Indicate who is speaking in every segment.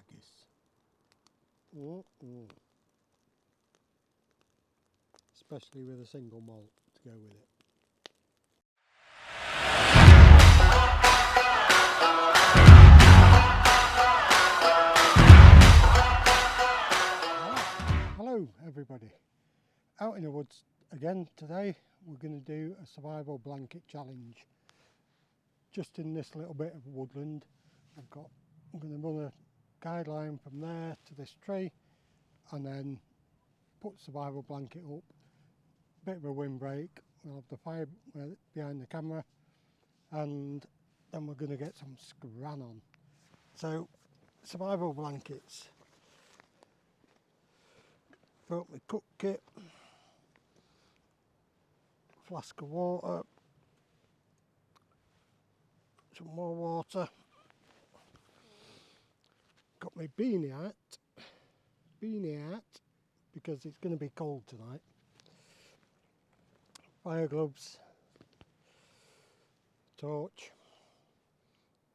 Speaker 1: haggis. Especially with a single malt to go with it. Hello everybody, out in the woods again today. We're going to do a survival blanket challenge just in this little bit of woodland. I'm going to run a guideline from there to this tree and then put the survival blanket up, bit of a windbreak. We'll have the fire behind the camera and then we're going to get some scran on. So survival blankets. Fill up my cook kit, flask of water, some more water, got my beanie hat because it's going to be cold tonight, fire gloves, torch,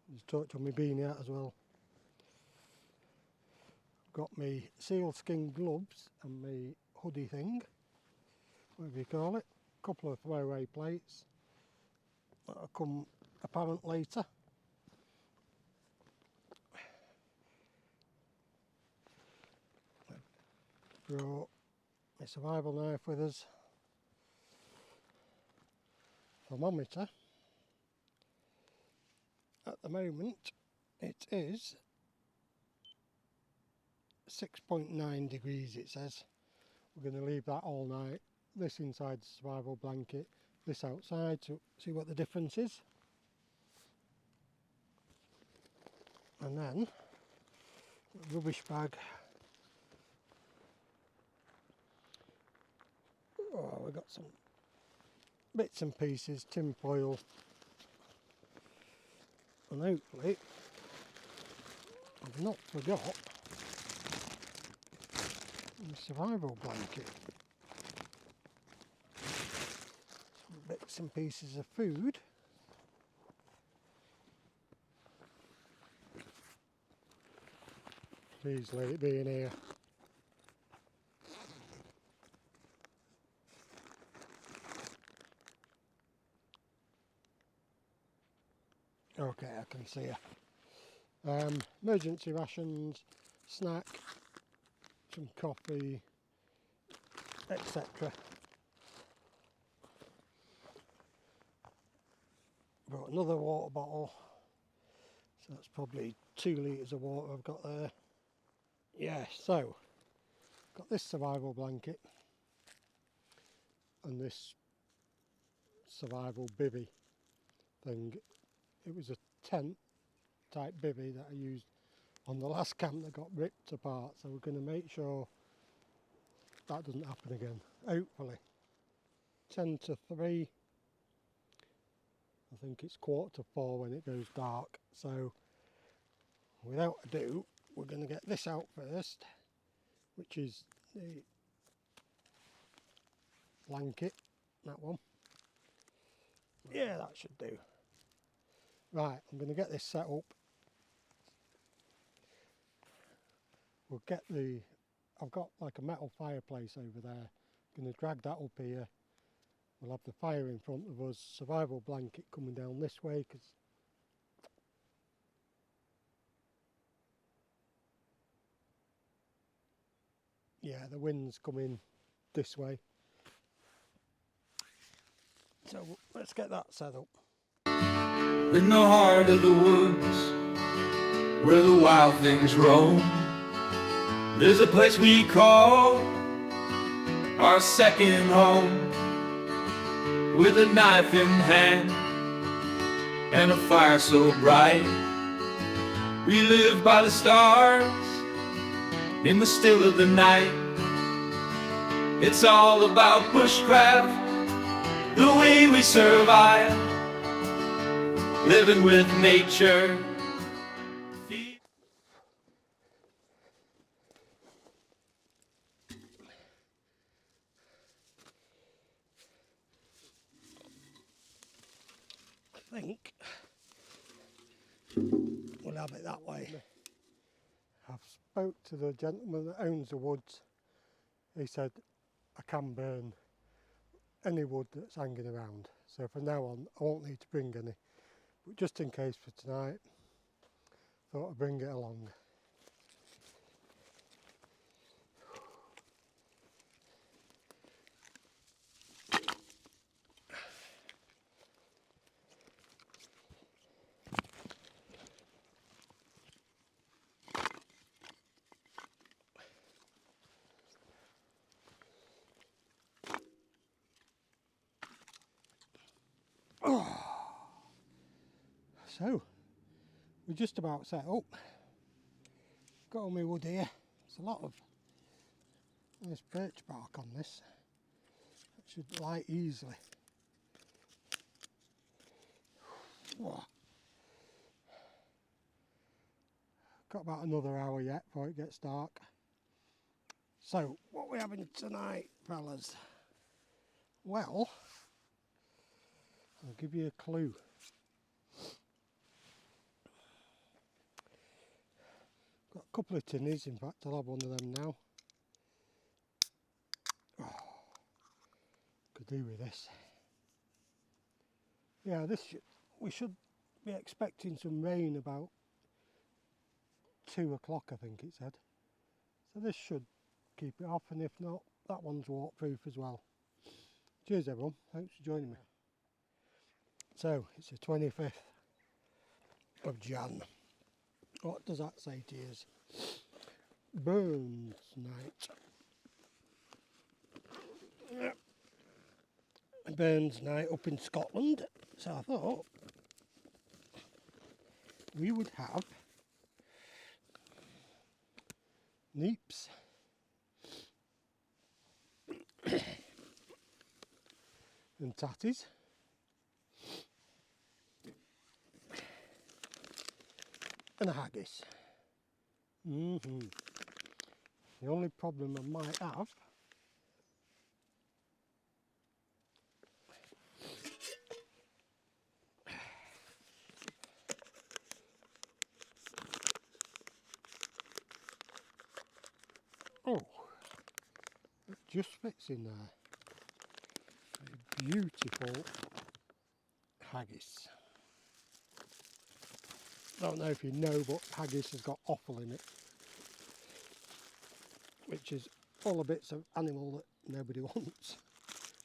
Speaker 1: there's a torch on my beanie hat as well. Got my sealskin gloves and my hoodie thing, whatever you call it. A couple of throwaway plates that'll come apparent later. Brought my survival knife with us. Thermometer. At the moment it is 6.9 degrees it says. We're going to leave that all night. This inside the survival blanket, this outside, to see what the difference is. And then a rubbish bag. Oh, we've got some bits and pieces, tin foil, and hopefully I've not forgot the survival blanket. Some bits and pieces of food. Please let it be in here. Okay, I can see her. Emergency rations, snack, some coffee, etc. Brought another water bottle, so that's probably 2 litres of water I've got there. Yeah, so got this survival blanket and this survival bivvy thing. It was a tent type bivvy that I used on the last camp that got ripped apart, so we're going to make sure that doesn't happen again, hopefully. 10 to 3, I think it's 3:45 when it goes dark, so without ado we're going to get this out first, which is the blanket, that one. Yeah, that should do. Right, I'm going to get this set up. We'll get I've got like a metal fireplace over there. I'm going to drag that up here. We'll have the fire in front of us, survival blanket coming down this way, because yeah, the wind's coming this way. So let's get that set up.
Speaker 2: In the heart of the woods, where the wild things roam, there's a place we call our second home. With a knife in hand and a fire so bright, we live by the stars in the still of the night. It's all about bushcraft, the way we survive, living with nature.
Speaker 1: I think we'll have it that way. Have I've spoke to the gentleman that owns the woods. He said I can burn any wood that's hanging around, so from now on I won't need to bring any, but just in case for tonight thought I'd bring it along. So we're just about set up. Got all my wood here. There's a lot of nice birch bark on this. It should light easily. Whoa. Got about another hour yet before it gets dark. So what are we having tonight, fellas? Well, I'll give you a clue. Got a couple of tinnies, in fact I'll have one of them now. Oh, could do with this. Yeah, we should be expecting some rain about 2 o'clock, I think it said. So this should keep it off, and if not, that one's waterproof as well. Cheers everyone, thanks for joining me. So it's the 25th of Jan. What does that say to you? Burns night. Yep. Burns night up in Scotland. So I thought we would have neeps and tatties and a haggis. The only problem I might have it just fits in there. A beautiful haggis. Don't know if you know, but haggis has got offal in it, which is all the bits of animal that nobody wants.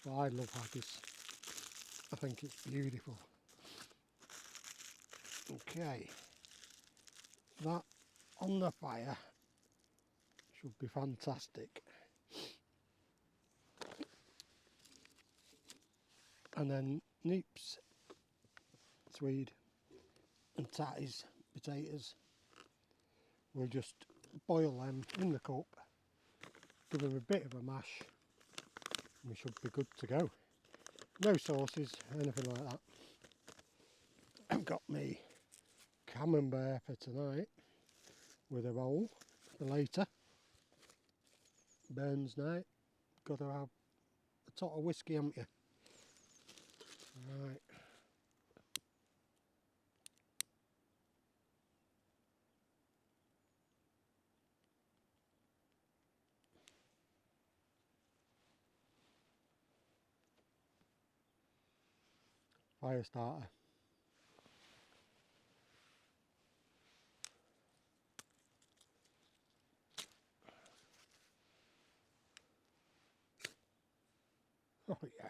Speaker 1: But I love haggis. I think it's beautiful. Okay, that on the fire should be fantastic. And then neeps, swede and tatties, potatoes. We'll just boil them in the cup, give them a bit of a mash, and we should be good to go. No sauces, anything like that. I've got me camembert for tonight with a roll for later. Burns night, got to have a tot of whiskey, haven't you? Right. Fire starter. Oh yeah.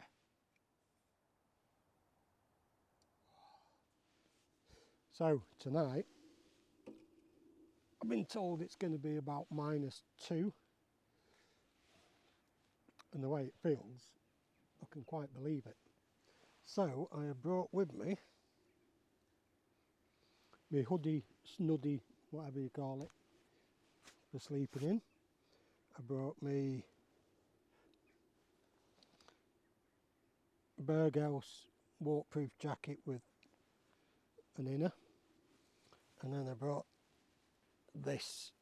Speaker 1: So tonight, I've been told it's going to be about -2, and the way it feels, I can quite believe it. So I have brought with me my hoodie, snuddy, whatever you call it, for sleeping in. I brought me Berghaus waterproof jacket with an inner, and then I brought this.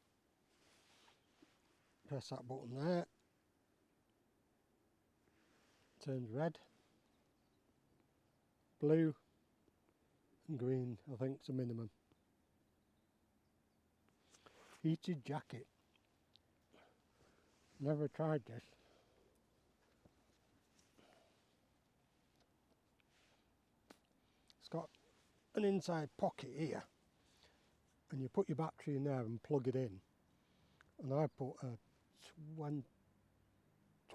Speaker 1: Press that button there, turns red, blue and green, I think it's a minimum. heated jacket. Never tried this. It's got an inside pocket here, and you put your battery in there and plug it in. And I put a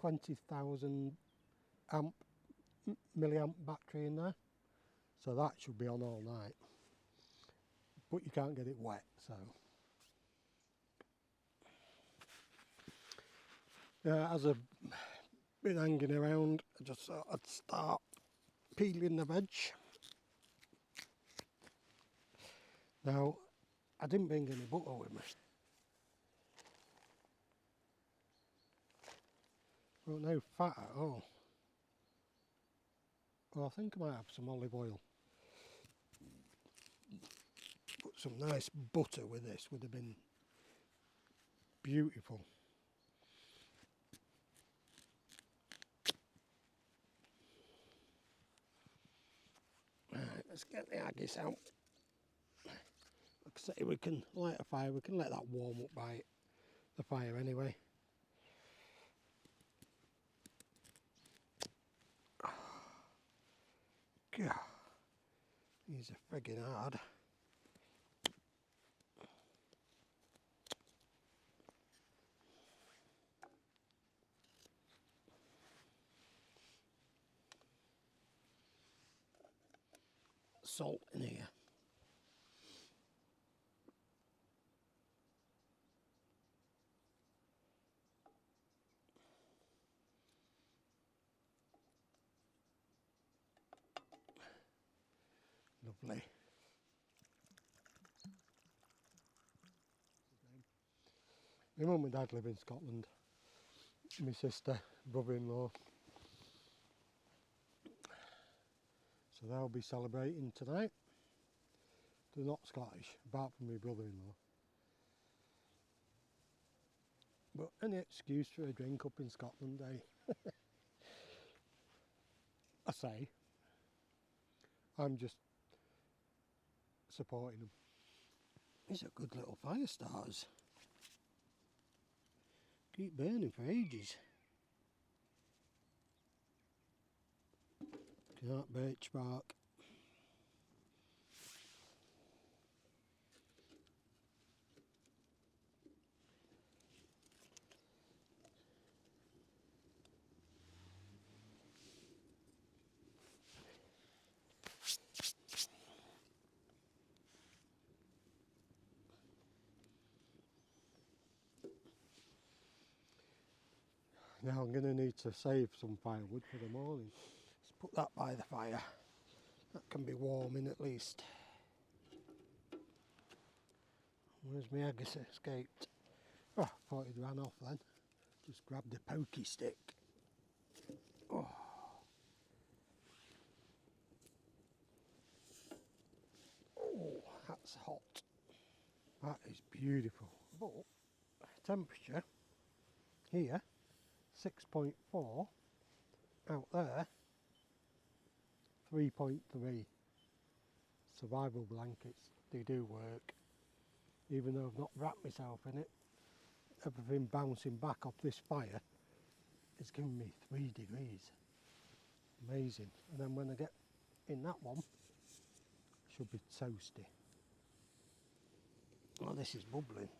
Speaker 1: 20,000 milliamp battery in there, so that should be on all night. But you can't get it wet, so. As I've been hanging around, I just thought I'd start peeling the veg. Now, I didn't bring any butter with me. Got no fat at all. Well, I think I might have some olive oil. Put some nice butter with this would have been beautiful. Right, let's get the haggis out. Like I say, we can light a fire, we can let that warm up by the fire anyway. God, these are friggin' hard. Salt in here. Lovely. My mum and dad live in Scotland. My sister, brother-in-law. So they'll be celebrating tonight. They're not Scottish, apart from my brother-in-law. But any excuse for a drink up in Scotland, eh? I say. I'm just supporting them. These are good little fire starters. Keep burning for ages. That birch bark. Now I'm going to need to save some firewood for the morning. Let's put that by the fire. That can be warming at least. Where's my haggis escaped? Oh, I thought it ran off then. Just grabbed a pokey stick. Oh. Oh, that's hot. That is beautiful. But temperature here 6.4, out there 3.3. Survival blankets, they do work. Even though I've not wrapped myself in it, everything bouncing back off this fire is giving me 3 degrees. Amazing. And then when I get in that one, it should be toasty. Oh, this is bubbling.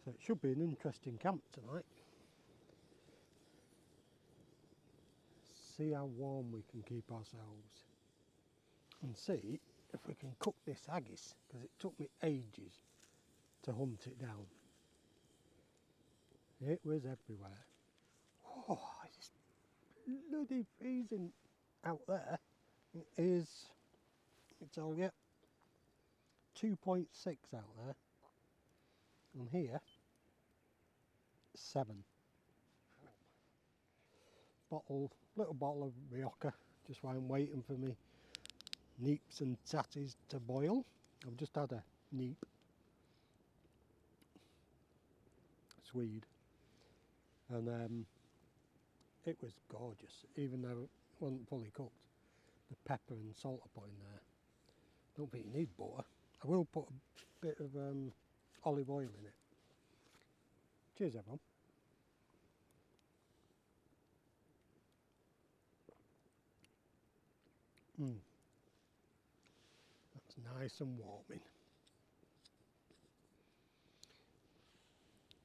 Speaker 1: So it should be an interesting camp tonight. See how warm we can keep ourselves. And see if we can cook this haggis, because it took me ages to hunt it down. It was everywhere. Oh, it's bloody freezing out there. It is, let me tell you, 2.6 out there. And here, 7. Little bottle of Rioja, just while I'm waiting for me neeps and tatties to boil. I've just had a neep. Swede. And It was gorgeous, even though it wasn't fully cooked. The pepper and salt I put in there. Don't think you need butter. I will put a bit of olive oil in it. Cheers everyone. That's nice and warming.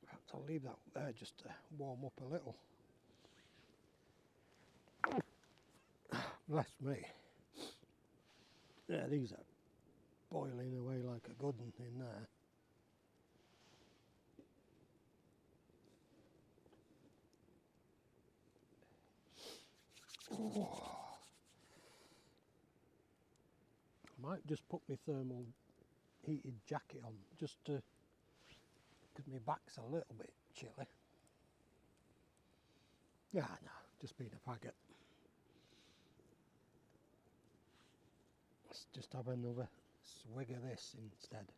Speaker 1: Perhaps I'll leave that up there just to warm up a little. Bless me. Yeah, these are boiling away like a good one in there. Oh. I might just put my thermal heated jacket on just to, because my back's a little bit chilly. Yeah, no, just being a faggot. Let's just have another swig of this instead.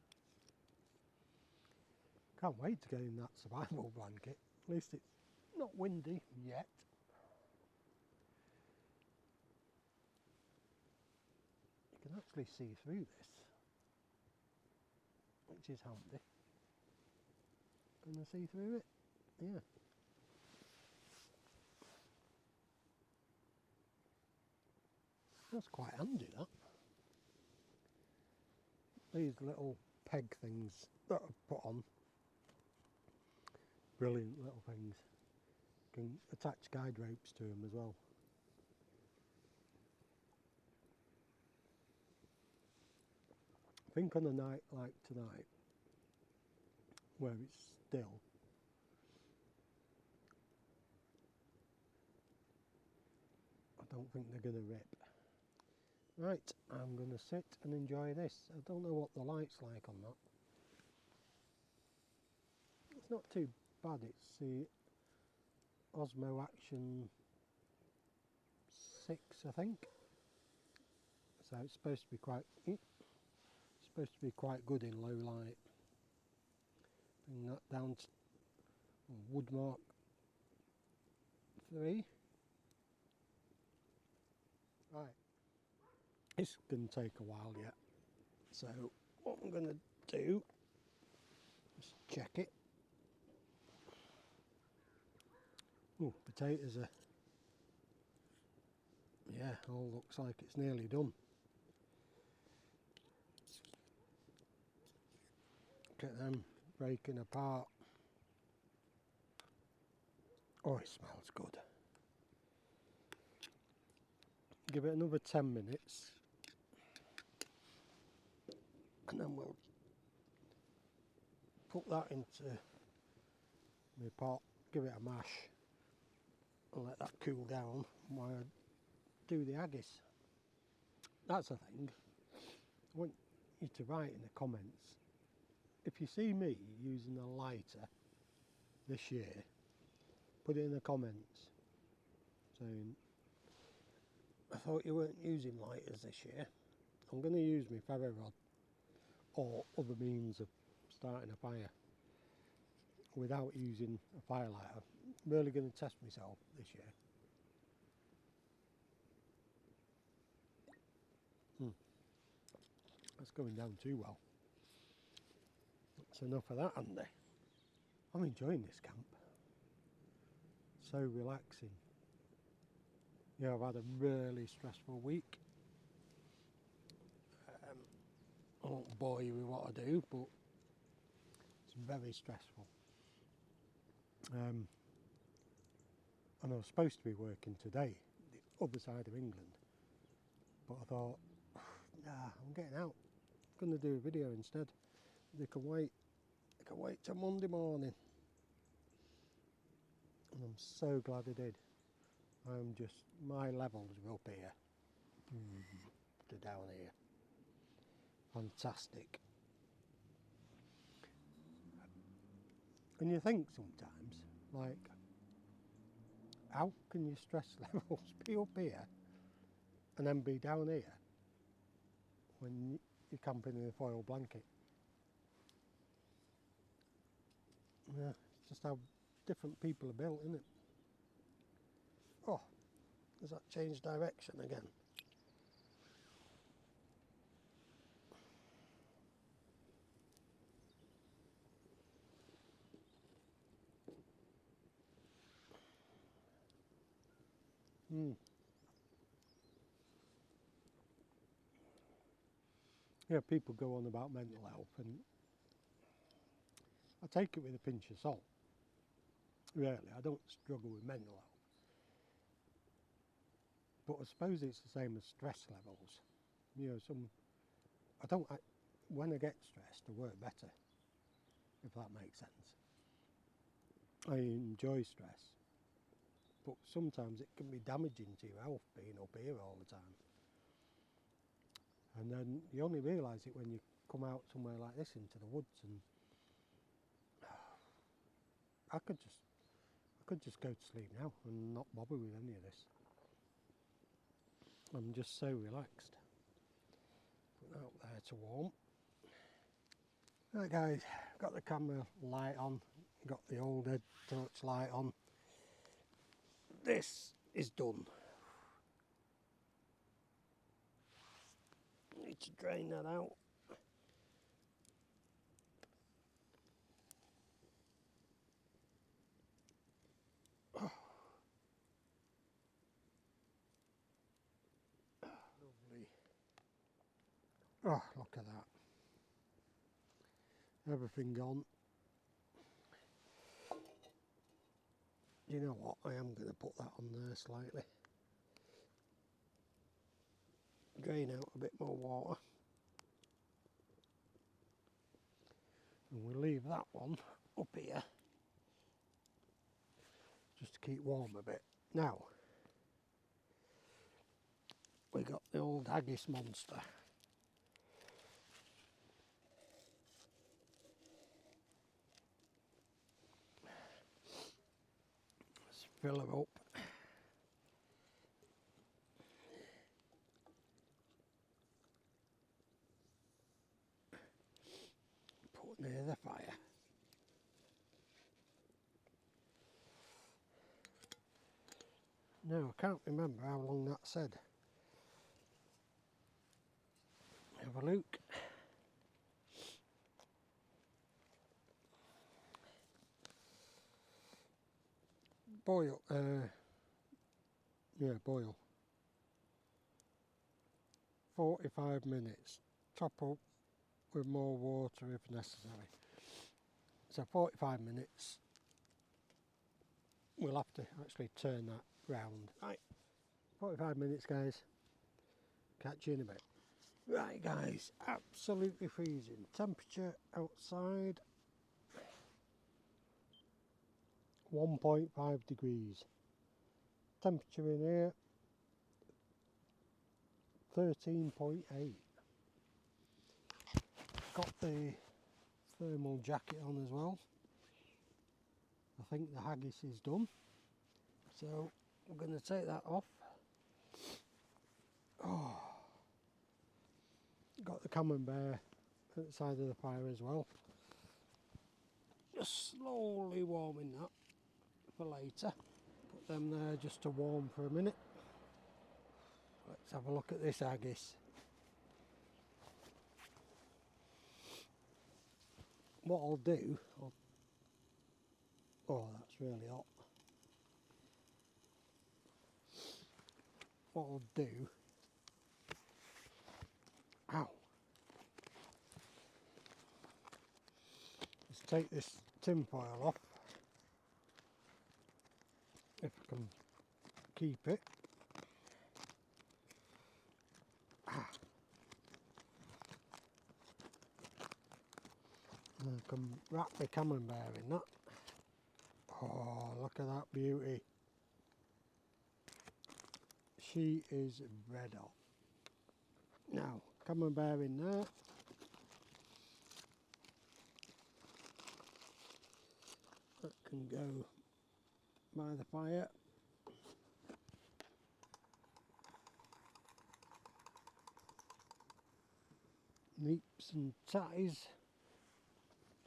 Speaker 1: Can't wait to get in that survival blanket. At least it's not windy yet. You can actually see through this, which is handy. Can I see through it? Yeah. That's quite handy, that. These little peg things that I've put on. Brilliant little things. You can attach guide ropes to them as well. I think on a night like tonight, where it's still, I don't think they're going to rip. Right, I'm going to sit and enjoy this. I don't know what the light's like on that. It's not too bad, it's the Osmo Action 6, I think. So it's supposed to be quite good in low light. Bring that down to Woodmark 3. Right. It's going to take a while yet. So what I'm going to do is check it. Oh, potatoes are, yeah, all looks like it's nearly done. Look at them breaking apart. Oh, it smells good. Give it another 10 minutes and then we'll put that into my pot, give it a mash and let that cool down while I do the haggis. That's the thing. I want you to write in the comments, if you see me using a lighter this year, put it in the comments saying, I thought you weren't using lighters this year. I'm going to use my ferro rod or other means of starting a fire without using a firelighter. I'm really going to test myself this year. That's going down too well. That's enough of that, Andy. I'm enjoying this camp. So relaxing. Yeah, I've had a really stressful week. I won't bore you with what I do, but it's very stressful. And I was supposed to be working today, the other side of England, but I thought, nah, I'm getting out. I'm going to do a video instead. They can wait till Monday morning. And I'm so glad I did. My levels are up here to down here. Fantastic. And you think sometimes, like, how can your stress levels be up here and then be down here when you're camping in a foil blanket? Yeah, it's just how different people are built, isn't it? Oh, does that change direction again? Yeah, people go on about mental health, and I take it with a pinch of salt. Really, I don't struggle with mental health. But I suppose it's the same as stress levels. You know, when I get stressed, I work better, if that makes sense. I enjoy stress, but sometimes it can be damaging to your health being up here all the time. And then you only realise it when you come out somewhere like this into the woods, and I could just go to sleep now and not bother with any of this. I'm just so relaxed. Put that up there to warm. Right guys, got the camera light on, got the old head torch light on. This is done. Need to drain that out. Oh. Lovely. Oh, look at that. Everything gone. You know what, I am going to put that on there slightly. Drain out a bit more water. And we'll leave that one up here just to keep warm a bit. Now, we got the old haggis monster. Let's fill her up. Put near the fire. No, I can't remember how long that said. Have a look. Boil, boil. 45 minutes. Top up with more water if necessary. So 45 minutes. We'll have to actually turn that round. Right, 45 minutes guys. Catch you in a bit. Right guys, absolutely freezing. Temperature outside 1.5 degrees. Temperature in here 13.8. Got the thermal jacket on as well. I think the haggis is done. So we're going to take that off. Oh, got the camembert at the side of the fire as well. Just slowly warming that for later. Put them there just to warm for a minute. Let's have a look at this haggis. What I'll do, oh that's really hot. What I'll do, ow, is take this tin foil off, if I can keep it. And I can wrap the camembert in that. Oh, look at that beauty. She is red hot. Now, camembert in there. That can go by the fire. Neeps and tatties.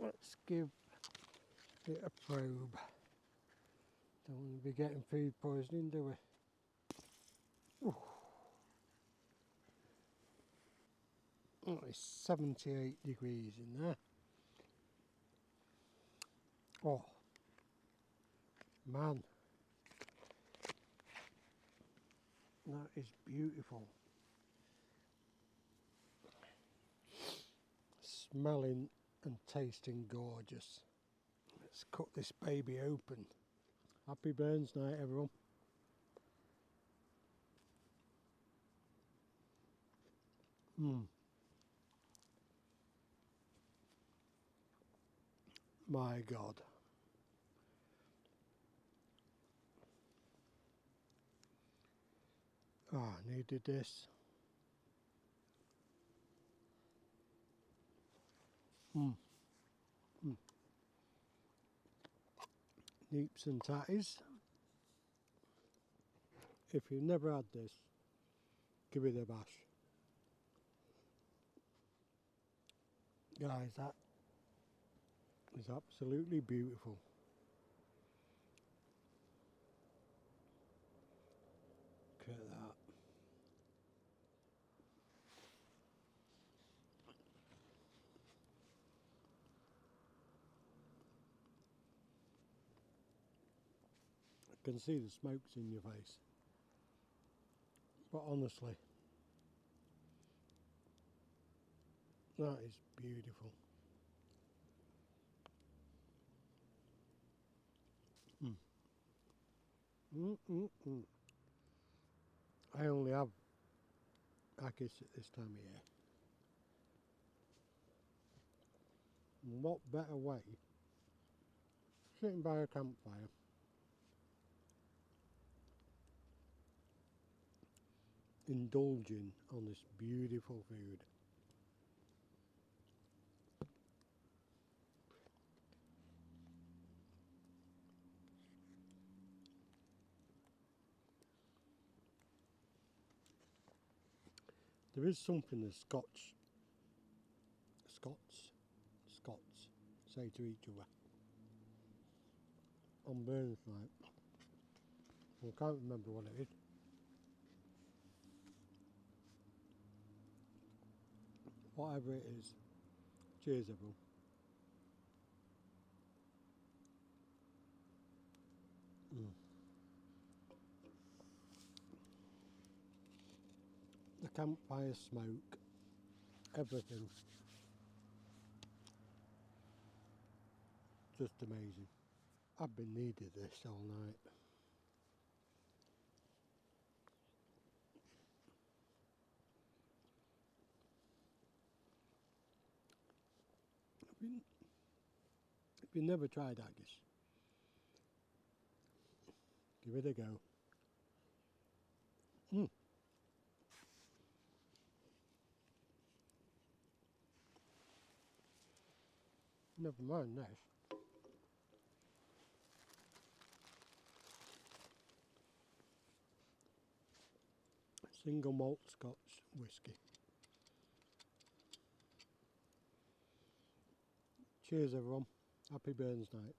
Speaker 1: Let's give it a probe Don't want to be getting food poisoning, do we? Ooh. Oh, it's 78 degrees in there. Oh, man. That is beautiful. Smelling and tasting gorgeous. Let's cut this baby open. Happy Burns Night, everyone. My God. Ah, needed this. Neeps and tatties. If you've never had this, give it a bash. Guys, that is absolutely beautiful. Look at that. I can see the smokes in your face. But honestly, that is beautiful. I only have haggis at this time of year. And what better way, sitting by a campfire, indulging on this beautiful food. There is something the Scots say to each other on Burns Night. I can't remember what it is. Whatever it is. Cheers, everyone. The campfire smoke, everything. Just amazing. I've been needing this all night. If you never tried haggis, give it a go. Never mind this. Single malt Scotch whisky. Cheers, everyone. Happy Burns Night.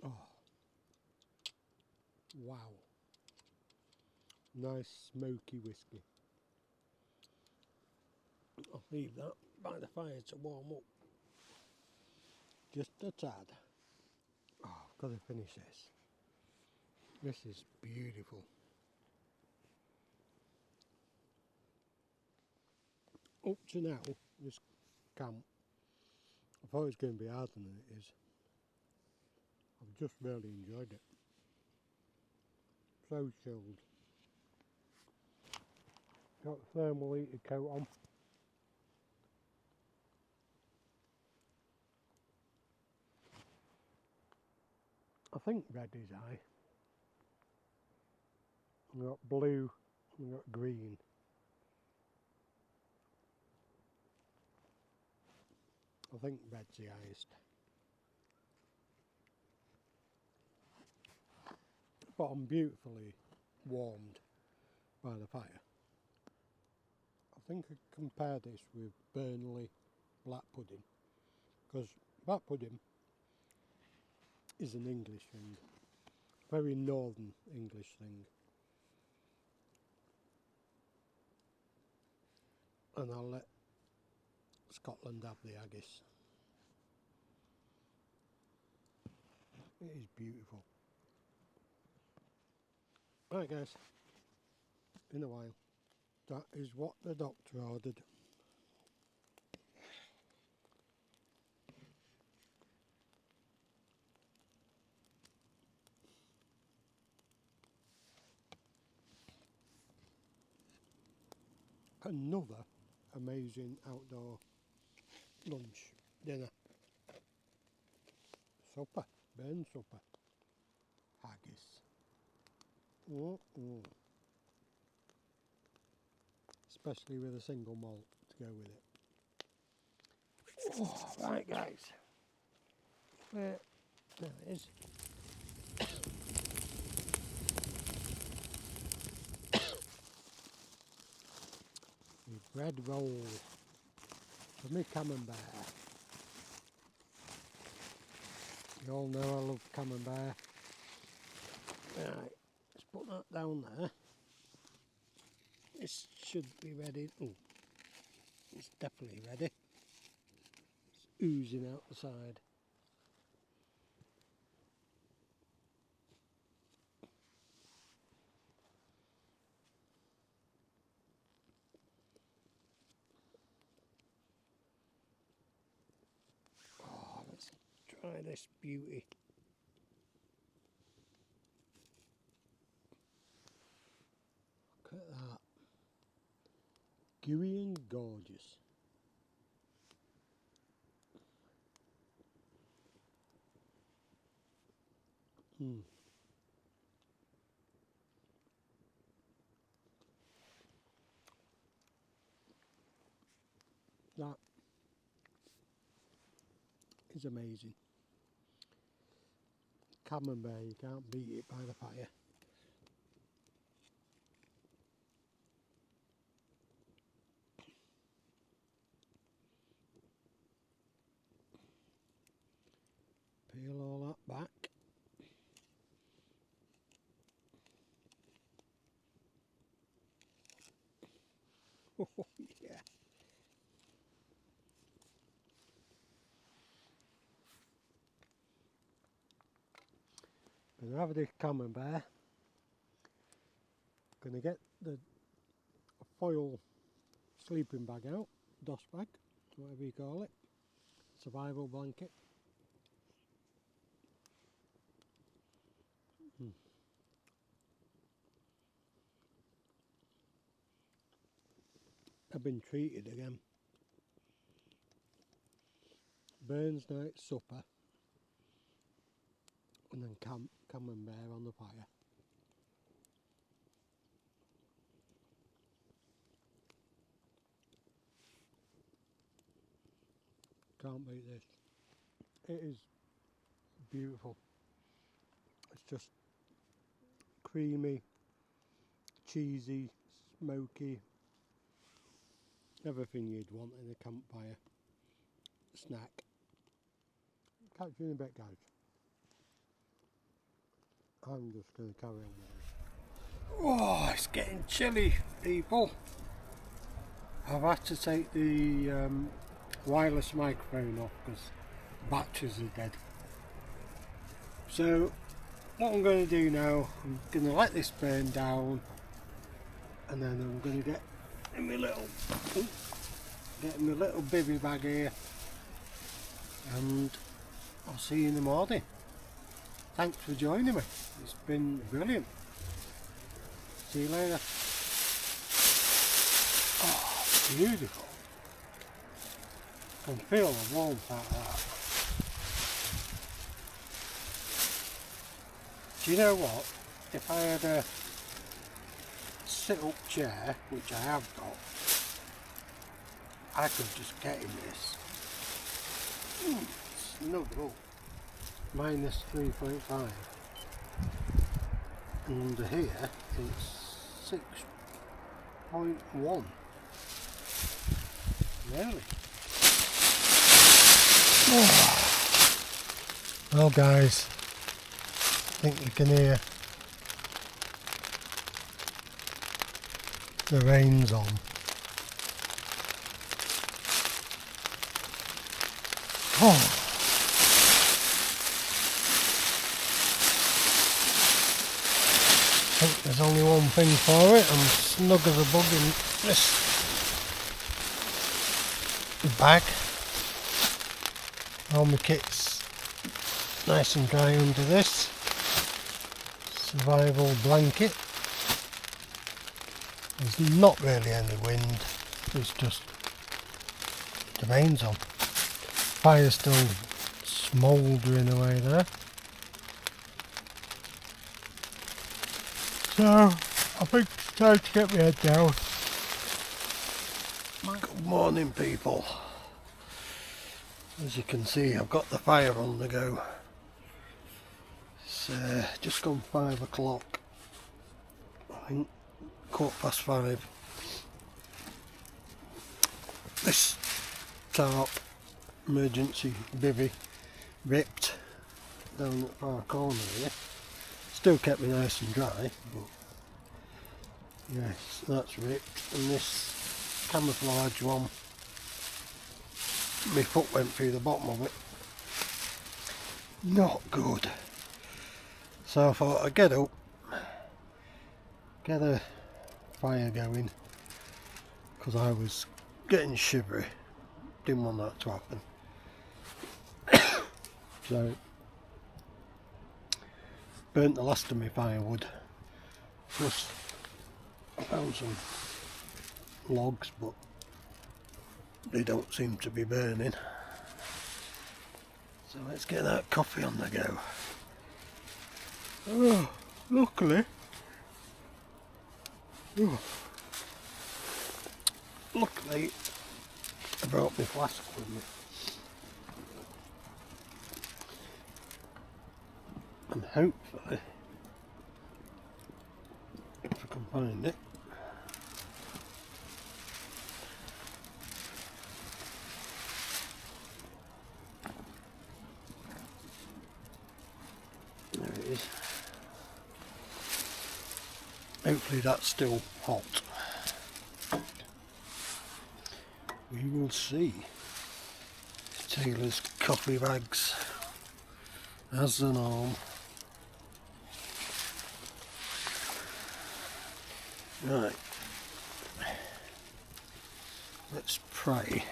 Speaker 1: Oh, wow. Nice smoky whisky. I'll leave that by the fire to warm up. Just a tad. Oh, I've got to finish this. This is beautiful. Up to now, this camp, I thought it was going to be harder than it is. I've just really enjoyed it. So chilled. Got the thermal heated coat on. I think red is high. We've got blue, we've got green. I think red's the highest. But I'm beautifully warmed by the fire. I think I compare this with Burnley black pudding. because that pudding is an English thing, very northern English thing. And I'll let Scotland have the haggis. It is beautiful. Right guys, in a while. That is what the doctor ordered. Another amazing outdoor lunch, dinner, supper, burn supper, haggis. Especially with a single malt to go with it. Oh, right guys, there it is. Bread roll for me camembert. You all know I love camembert. Right, let's put that down there. This should be ready. Oh, it's definitely ready. It's oozing out the side. Oh, let's try this beauty. Look at that. Gooey and gorgeous. That is amazing. Camembert, you can't beat it by the fire. Peel all that back. Oh yeah. Gonna have this camembert. Gonna get the foil sleeping bag out, DOS bag, whatever you call it, survival blanket. I've been treated again. Burns night supper, and then camembert on the fire. Can't beat this. It is beautiful. It's just creamy, cheesy, smoky, everything you'd want in a campfire snack. Catch you in a bit guys. I'm just going to carry on with this. Oh, it's getting chilly people. I've had to take the wireless microphone off because batteries are dead. So what I'm going to do now, I'm going to let this burn down, and then I'm going to get in my little bivvy bag here, and I'll see you in the morning. Thanks for joining me. It's been brilliant. See you later. Oh, beautiful. I can feel the warmth out of that. Do you know what? If I had a sit-up chair, which I have got, I could just get in this. Snuggle. Minus 3.5. And under here it's 6.1. Really? Well guys, I think you can hear the rain's on. Oh. I think there's only one thing for it. I'm snug as a bug in this bag. All my kit's nice and dry under this survival blanket. There's not really any wind, it's just the rain's on. Fire's still smouldering away there. So I think it's time to get my head down. Good morning people. As you can see, I've got the fire on the go. It's just gone 5 o'clock, I think, 5:15. This tarp emergency bivvy ripped down at far corner here. Still kept me nice and dry, but yes, that's ripped. And this camouflage one, my foot went through the bottom of it. Not good. So I thought I'd get up, get a fire going, because I was getting shivery. Didn't want that to happen. So burnt the last of my firewood. Plus I found some logs, but they don't seem to be burning. So let's get that coffee on the go. Oh, luckily, I brought my flask with me. And hopefully, if I can find it, there it is. Hopefully that's still hot. We will see. Taylor's coffee bags as the norm. Right, let's pray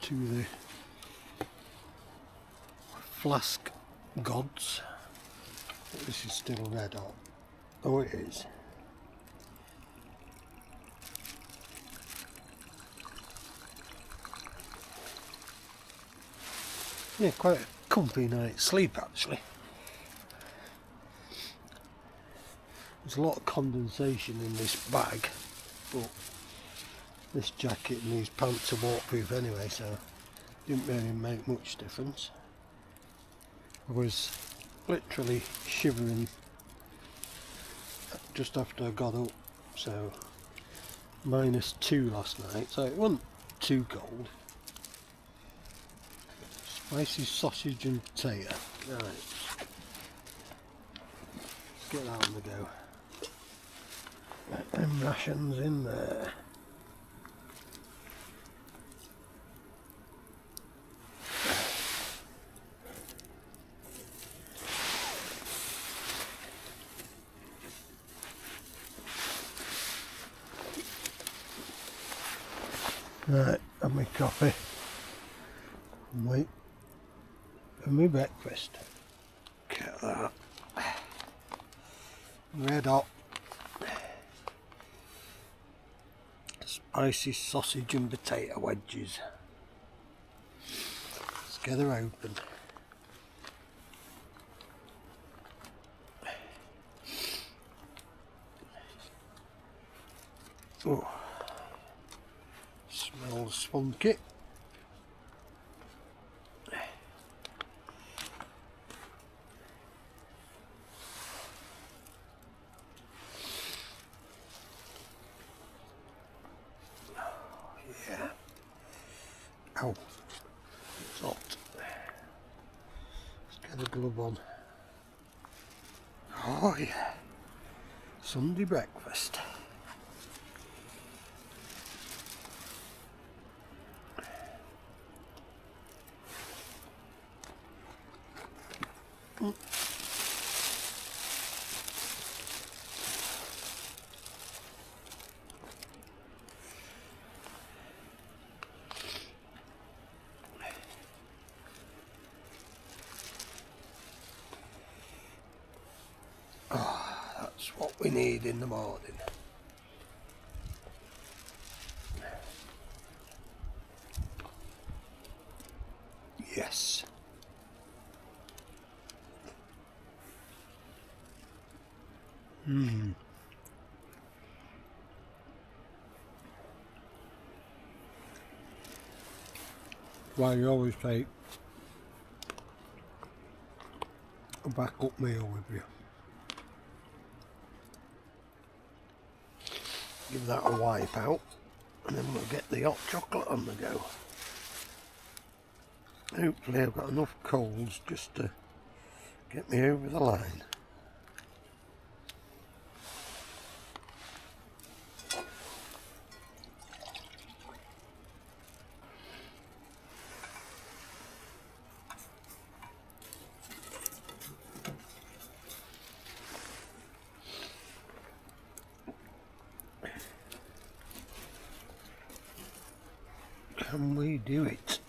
Speaker 1: to the flask gods. This is still red hot. Oh, it is. Yeah, quite a comfy night's sleep actually. There's a lot of condensation in this bag, but this jacket and these pants are waterproof anyway, so it didn't really make much difference. I was literally shivering just after I got up, so -2 last night, so it wasn't too cold. Spicy sausage and potato. Right, let's get that on the go. Get them rations in there. Right, have my coffee and wait for my breakfast. Get that. Red hot spicy sausage and potato wedges. Let's get her open. Oh, smells spunky. Yeah. Ow, it's hot. Let's get a glove on. Oh yeah, Sunday breakfast. Oh, that's what we need in the morning. Yes. Well, you always take a backup meal with you. Give that a wipe out, and then we'll get the hot chocolate on the go. Hopefully I've got enough coals just to get me over the line. Can we do it?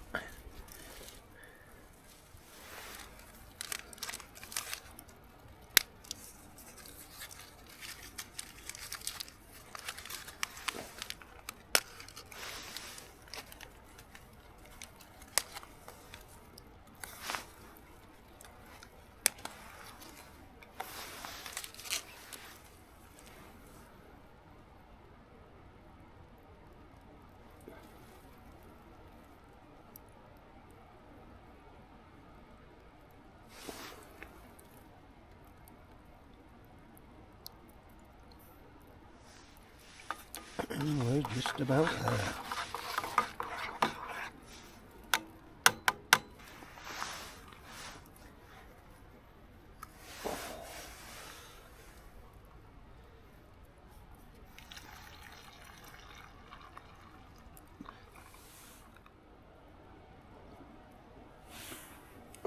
Speaker 1: We're just about there.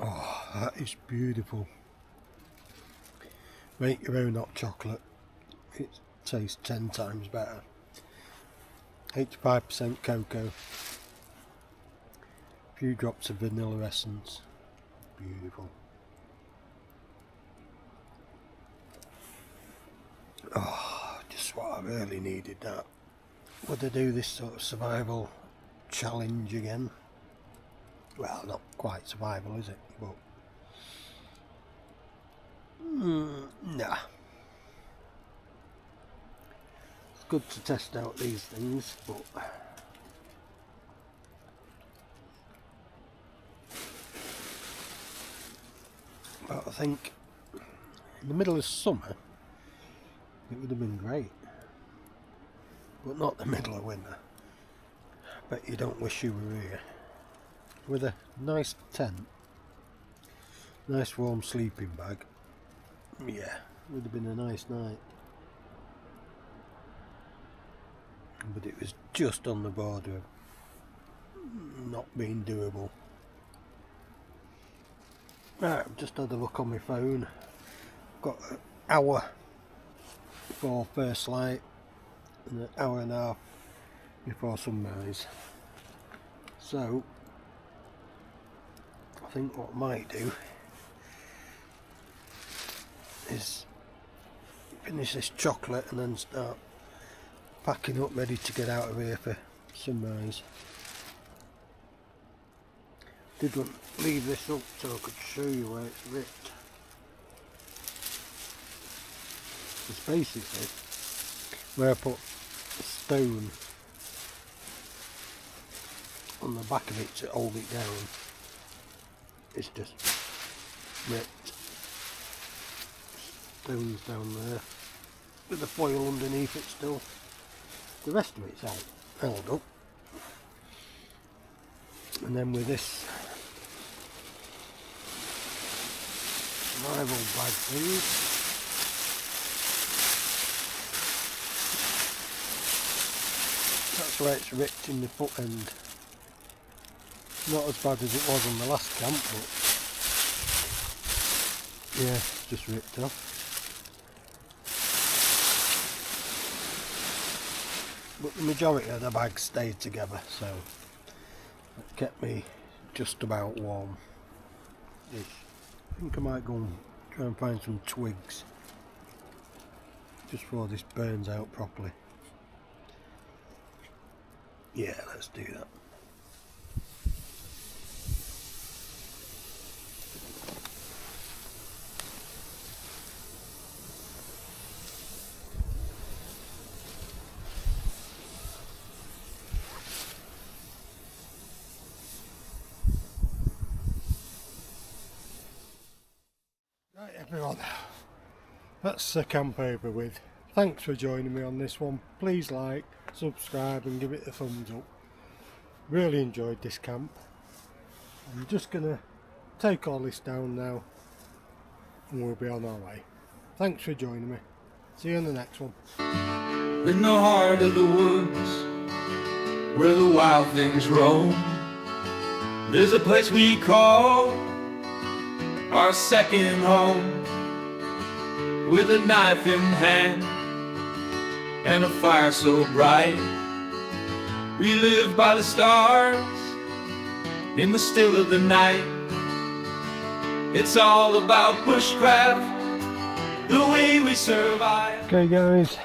Speaker 1: Oh, that is beautiful. Make your own hot chocolate. It tastes 10 times better. 85% cocoa, a few drops of vanilla essence. Beautiful. Oh, just what I really needed that. Would I do this sort of survival challenge again? Well, not quite survival, is it? But nah. It's good to test out these things, but I think in the middle of summer it would have been great, but not the middle of winter. Bet you don't wish you were here. With a nice tent, nice warm sleeping bag, yeah, would have been a nice night. But it was just on the border of not being doable. Right, I've just had a look on my phone. Got an hour before first light and an hour and a half before sunrise. So I think what I might do is finish this chocolate and then start packing up, ready to get out of here for sunrise. Did want to leave this up so I could show you where it's ripped. It's basically where I put a stone on the back of it to hold it down. It's just ripped. Stones down there with the foil underneath it still. The rest of it's out, held up. And then with this rival bag thing, that's where it's ripped in the foot end. Not as bad as it was on the last camp, but yeah, just ripped off. But the majority of the bag stayed together, so it kept me just about warm. I think I might go and try and find some twigs just before this burns out properly. Yeah, let's do that. Right everyone, that's the camp over with. Thanks for joining me on this one. Please like, subscribe and give it a thumbs up. Really enjoyed this camp. I'm just gonna take all this down now and we'll be on our way. Thanks for joining me. See you in the next one.
Speaker 2: In the heart of the woods, where the wild things roam, there's a place we call our second home. With a knife in hand and a fire so bright, we live by the stars in the still of the night. It's all about bushcraft, the way we survive.
Speaker 1: Okay guys,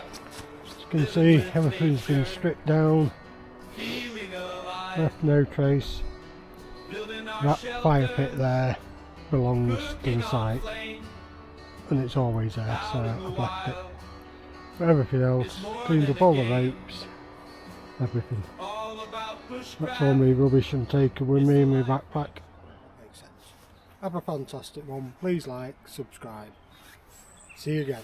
Speaker 1: as you can see everything's been stripped down, left no trace. That fire pit there belongs to the site and it's always there, so I've left it. But everything else, cleaned up all the ropes, everything. That's all my rubbish I'm taking with me in my backpack. Makes sense. Have a fantastic one. Please like, subscribe. See you again.